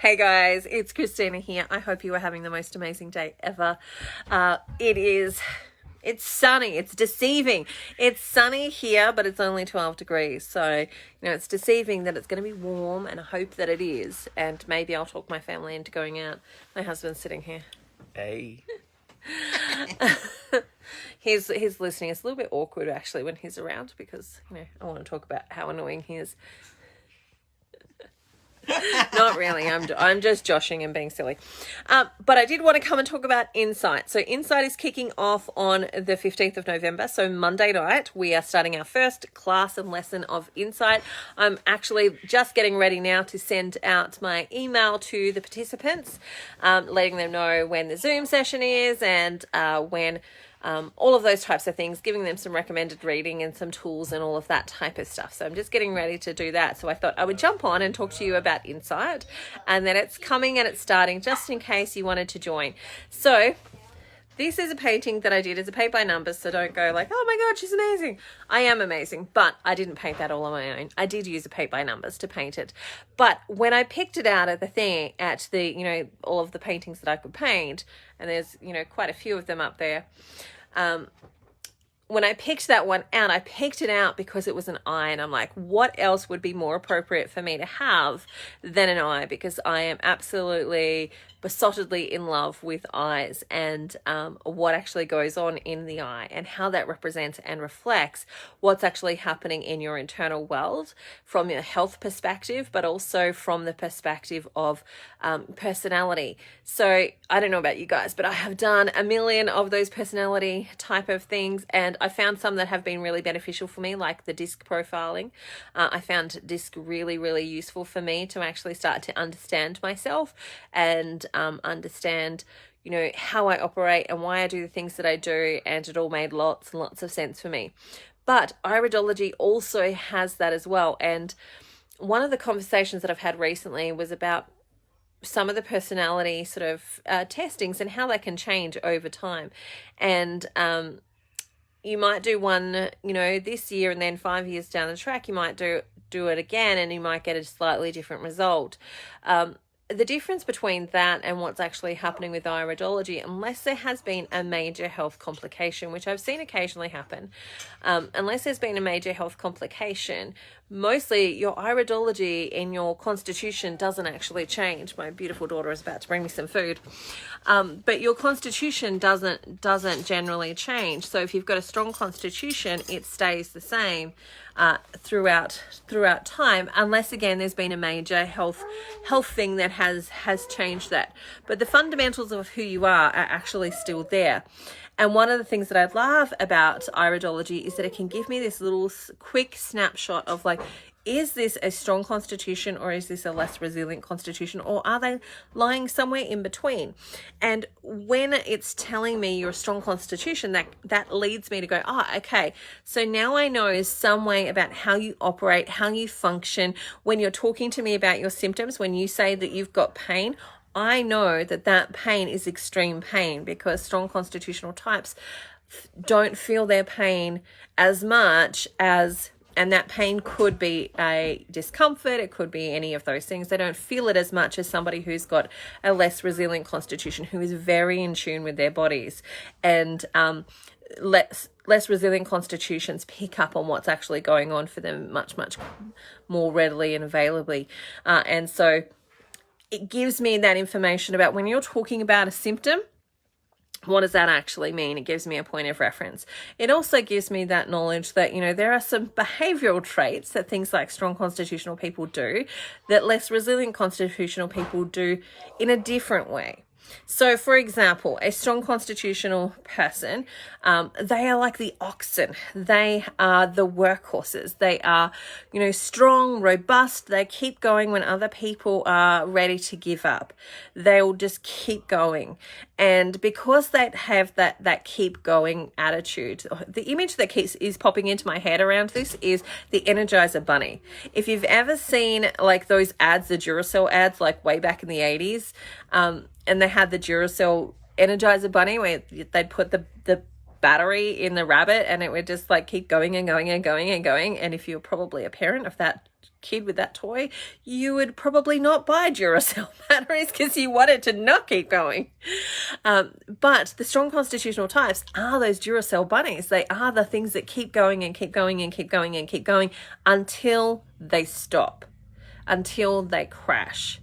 Hey guys, it's Christina here. I hope you are having the most amazing day ever. It's sunny, it's deceiving. It's sunny here, but it's only 12 degrees. So, it's deceiving that it's going to be warm, and I hope that it is. And maybe I'll talk my family into going out. My husband's sitting here. Hey. He's listening. It's a little bit awkward actually when he's around because, I want to talk about how annoying he is. Not really. I'm just joshing and being silly. But I did want to come and talk about Insight. So Insight is kicking off on the 15th of November. So Monday night, we are starting our first class and lesson of Insight. I'm actually just getting ready now to send out my email to the participants, letting them know when the Zoom session is and when all of those types of things, giving them some recommended reading and some tools and all of that type of stuff. So I'm just getting ready to do that. So I thought I would jump on and talk to you about Insight, and that it's coming and it's starting just in case you wanted to join. So this is a painting that I did as a paint by numbers, so don't go like, oh my God, she's amazing. I am amazing, but I didn't paint that all on my own. I did use a paint by numbers to paint it. But when I picked it out at the all of the paintings that I could paint, and there's, quite a few of them up there, when I picked that one out, I picked it out because it was an eye, and I'm like, what else would be more appropriate for me to have than an eye? Because I am absolutely besottedly in love with eyes and what actually goes on in the eye and how that represents and reflects what's actually happening in your internal world from your health perspective, but also from the perspective of personality. So I don't know about you guys, but I have done a million of those personality type of things, and I found some that have been really beneficial for me, like the disc profiling. I found disc really, really useful for me to actually start to understand myself and understand, how I operate and why I do the things that I do, and it all made lots and lots of sense for me. But iridology also has that as well. And one of the conversations that I've had recently was about some of the personality sort of testings and how they can change over time. And you might do one, this year, and then 5 years down the track, you might do it again, and you might get a slightly different result. The difference between that and what's actually happening with iridology, unless there has been a major health complication, which I've seen occasionally happen, unless there's been a major health complication, mostly your iridology in your constitution doesn't actually change. My beautiful daughter is about to bring me some food. But your constitution doesn't generally change. So if you've got a strong constitution, it stays the same throughout time, unless again there's been a major health thing that has changed that. But the fundamentals of who you are actually still there. And one of the things that I love about iridology is that it can give me this little quick snapshot of like, is this a strong constitution or is this a less resilient constitution, or are they lying somewhere in between? And when it's telling me you're a strong constitution, that leads me to go, okay, so now I know some way about how you operate, how you function. When you're talking to me about your symptoms, when you say that you've got pain, I know that pain is extreme pain, because strong constitutional types don't feel their pain as much as, and that pain could be a discomfort, it could be any of those things. They don't feel it as much as somebody who's got a less resilient constitution, who is very in tune with their bodies. And less resilient constitutions pick up on what's actually going on for them much, much more readily and availably. And so it gives me that information about when you're talking about a symptom, what does that actually mean? It gives me a point of reference. It also gives me that knowledge that, there are some behavioral traits that things like strong constitutional people do that less resilient constitutional people do in a different way. So, for example, a strong constitutional person, they are like the oxen. They are the workhorses. They are, strong, robust. They keep going when other people are ready to give up. They'll just keep going. And because they have that keep going attitude, the image that is popping into my head around this is the Energizer Bunny. If you've ever seen like those ads, the Duracell ads, like way back in the 80s, and they had the Duracell Energizer Bunny where they'd put the battery in the rabbit and it would just like keep going and going and going and going. And if you're probably a parent of that kid with that toy, you would probably not buy Duracell batteries because you want it to not keep going. But the strong constitutional types are those Duracell bunnies. They are the things that keep going and keep going and keep going and keep going until they stop, until they crash.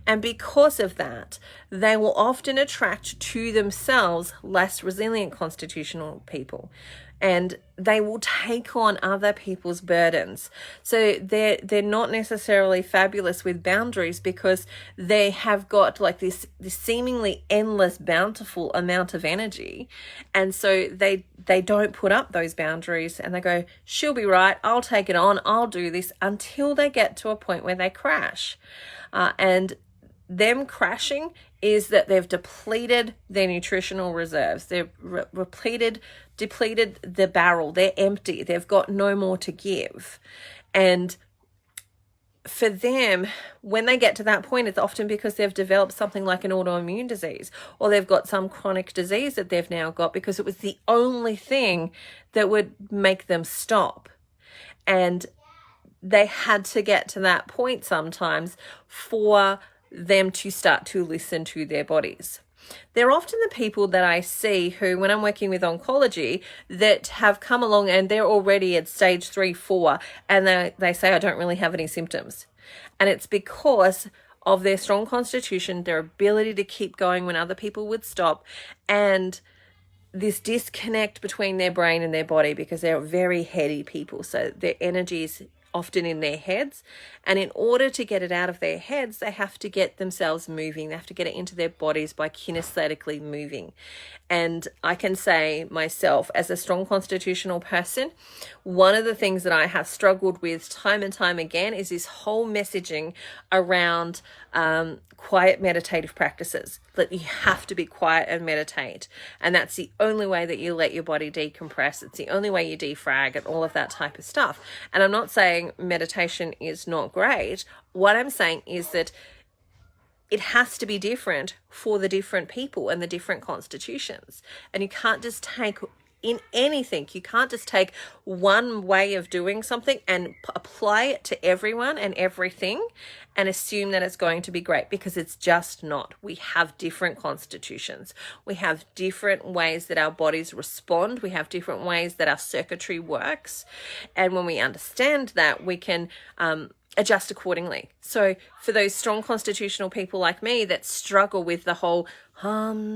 And because of that, they will often attract to themselves less resilient constitutional people. And they will take on other people's burdens. So they're not necessarily fabulous with boundaries because they have got like this seemingly endless, bountiful amount of energy. And so they don't put up those boundaries, and they go, she'll be right, I'll take it on, I'll do this, until they get to a point where they crash. And them crashing is that they've depleted their nutritional reserves. They've depleted the barrel. They're empty. They've got no more to give. And for them, when they get to that point, it's often because they've developed something like an autoimmune disease, or they've got some chronic disease that they've now got because it was the only thing that would make them stop. And they had to get to that point sometimes for them to start to listen to their bodies. They're often the people that I see who, when I'm working with oncology, that have come along and they're already at stage 3, 4, and they say, I don't really have any symptoms. And it's because of their strong constitution, their ability to keep going when other people would stop, and this disconnect between their brain and their body, because they're very heady people. So their energy is often in their heads, and in order to get it out of their heads, they have to get themselves moving. They have to get it into their bodies by kinesthetically moving. And I can say myself, as a strong constitutional person, one of the things that I have struggled with time and time again is this whole messaging around quiet meditative practices, that you have to be quiet and meditate, and that's the only way that you let your body decompress. It's the only way you defrag, and all of that type of stuff. And I'm not saying meditation is not great. What I'm saying is that it has to be different for the different people and the different constitutions. And you can't just take in anything. You can't just take one way of doing something and apply it to everyone and everything and assume that it's going to be great, because it's just not. We have different constitutions. We have different ways that our bodies respond. We have different ways that our circuitry works. And when we understand that, we can adjust accordingly. So for those strong constitutional people like me that struggle with the whole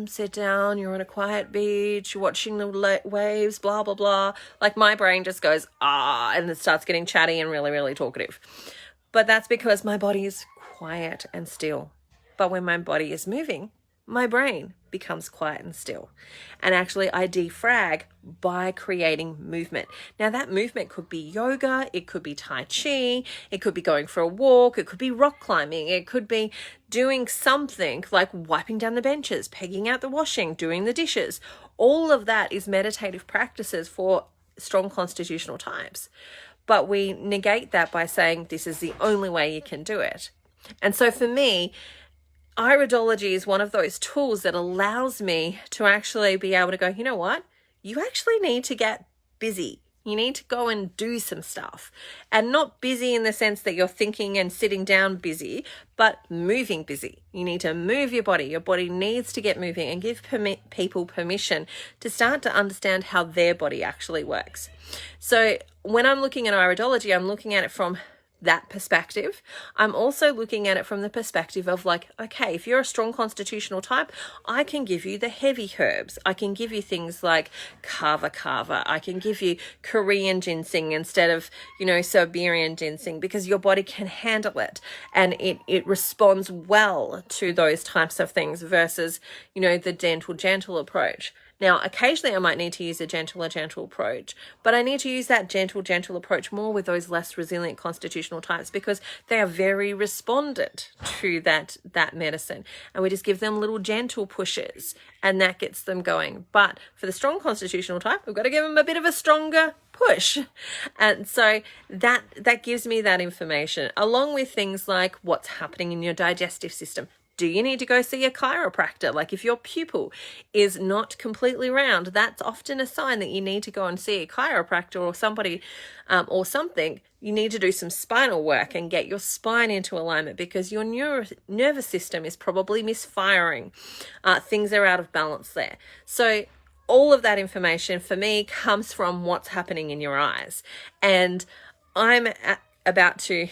sit down, you're on a quiet beach, you're watching the waves, blah, blah, blah. Like my brain just goes, and it starts getting chatty and really, really talkative. But that's because my body is quiet and still. But when my body is moving, my brain becomes quiet and still. And actually I defrag by creating movement. Now that movement could be yoga, it could be Tai Chi, it could be going for a walk, it could be rock climbing, it could be doing something like wiping down the benches, pegging out the washing, doing the dishes. All of that is meditative practices for strong constitutional types. But we negate that by saying this is the only way you can do it. And so for me, iridology is one of those tools that allows me to actually be able to go, you know what? You actually need to get busy. You need to go and do some stuff. And not busy in the sense that you're thinking and sitting down busy, but moving busy. You need to move your body. Your body needs to get moving, and give people permission to start to understand how their body actually works. So when I'm looking at iridology, I'm looking at it from that perspective. I'm also looking at it from the perspective of like, okay, if you're a strong constitutional type, I can give you the heavy herbs. I can give you things like kava. I can give you Korean ginseng instead of, Siberian ginseng, because your body can handle it and it responds well to those types of things versus, the gentle approach. Now, occasionally I might need to use a gentle approach, but I need to use that gentle approach more with those less resilient constitutional types, because they are very respondent to that medicine. And we just give them little gentle pushes and that gets them going. But for the strong constitutional type, we've got to give them a bit of a stronger push. And so that gives me that information, along with things like what's happening in your digestive system. Do you need to go see a chiropractor? Like if your pupil is not completely round, that's often a sign that you need to go and see a chiropractor or somebody or something. You need to do some spinal work and get your spine into alignment because your nervous system is probably misfiring. Things are out of balance there. So all of that information for me comes from what's happening in your eyes. And I'm about to...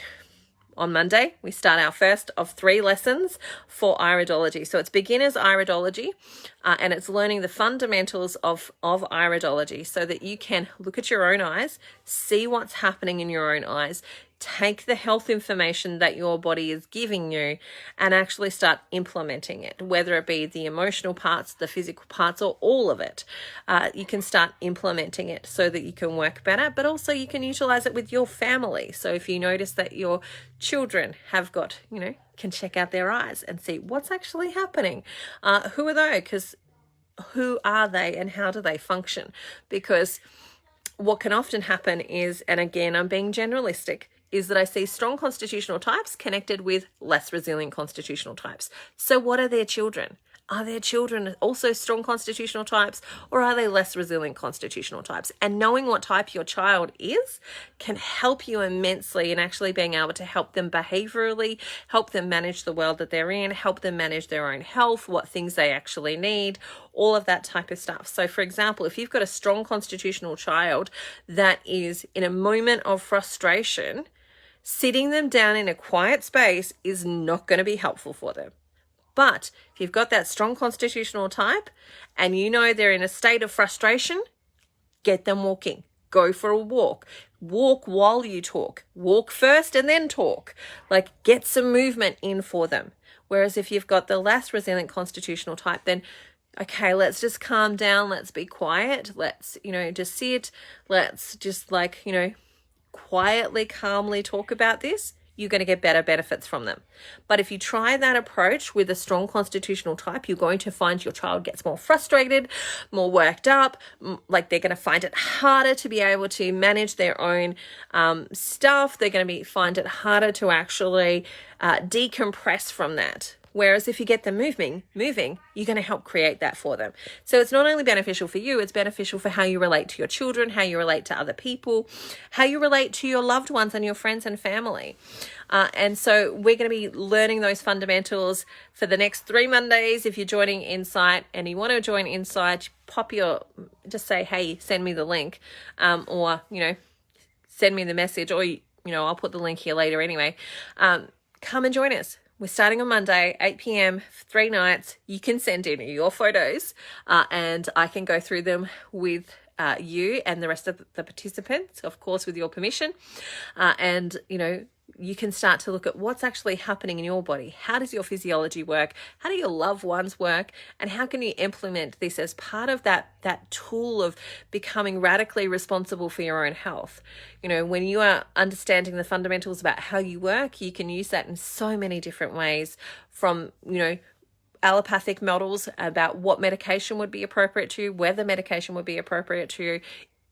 On Monday, we start our first of 3 lessons for iridology. So it's beginner's iridology, and it's learning the fundamentals of iridology so that you can look at your own eyes, see what's happening in your own eyes, take the health information that your body is giving you and actually start implementing it, whether it be the emotional parts, the physical parts, or all of it. You can start implementing it so that you can work better, but also you can utilize it with your family. So if you notice that your children have got, can check out their eyes and see what's actually happening. Who are they? Because who are they and how do they function? Because what can often happen is, and again, I'm being generalistic, is that I see strong constitutional types connected with less resilient constitutional types. So what are their children? Are their children also strong constitutional types, or are they less resilient constitutional types? And knowing what type your child is can help you immensely in actually being able to help them behaviorally, help them manage the world that they're in, help them manage their own health, what things they actually need, all of that type of stuff. So for example, if you've got a strong constitutional child that is in a moment of frustration, sitting them down in a quiet space is not going to be helpful for them. But if you've got that strong constitutional type and you know they're in a state of frustration, get them walking. Go for a walk. Walk while you talk. Walk first and then talk. Like get some movement in for them. Whereas if you've got the less resilient constitutional type, then okay, let's just calm down. Let's be quiet. Let's, just sit. Let's just quietly, calmly talk about this. You're going to get better benefits from them. But if you try that approach with a strong constitutional type, you're going to find your child gets more frustrated, more worked up, like they're going to find it harder to be able to manage their own stuff. They're going to find it harder to actually decompress from that. Whereas if you get them moving, you're going to help create that for them. So it's not only beneficial for you, it's beneficial for how you relate to your children, how you relate to other people, how you relate to your loved ones and your friends and family. And so we're going to be learning those fundamentals for the next 3 Mondays. If you're joining Insight and you want to join Insight, just say, hey, send me the link, or, send me the message, or, I'll put the link here later anyway. Come and join us. We're starting on Monday, 8 p.m, 3 nights. You can send in your photos and I can go through them with you and the rest of the participants, of course, with your permission. And, you can start to look at what's actually happening in your body. How does your physiology work? How do your loved ones work? And how can you implement this as part of that tool of becoming radically responsible for your own health? When you are understanding the fundamentals about how you work, you can use that in so many different ways, from, allopathic models about what medication would be appropriate to you, whether medication would be appropriate to you,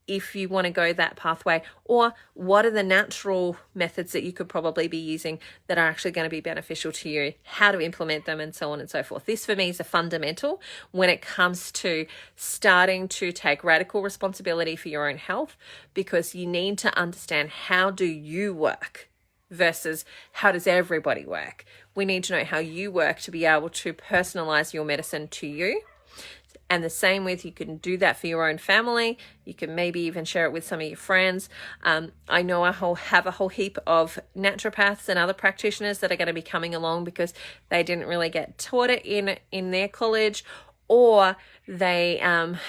if you want to go that pathway, or what are the natural methods that you could probably be using that are actually going to be beneficial to you, how to implement them, and so on and so forth. This for me is a fundamental when it comes to starting to take radical responsibility for your own health, because you need to understand how do you work versus how does everybody work. We need to know how you work to be able to personalize your medicine to you. And the same with, you can do that for your own family. You can maybe even share it with some of your friends. I know I have a whole heap of naturopaths and other practitioners that are going to be coming along because they didn't really get taught it in their college, or they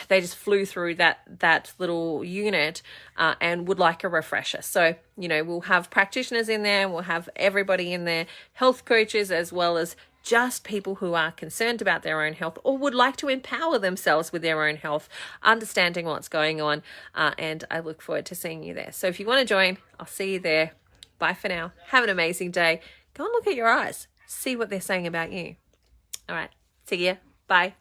just flew through that little unit and would like a refresher. So, we'll have practitioners in there, we'll have everybody in there, health coaches, as well as just people who are concerned about their own health or would like to empower themselves with their own health, understanding what's going on. And I look forward to seeing you there. So if you want to join, I'll see you there. Bye for now. Have an amazing day. Go and look at your eyes. See what they're saying about you. All right. See ya. Bye.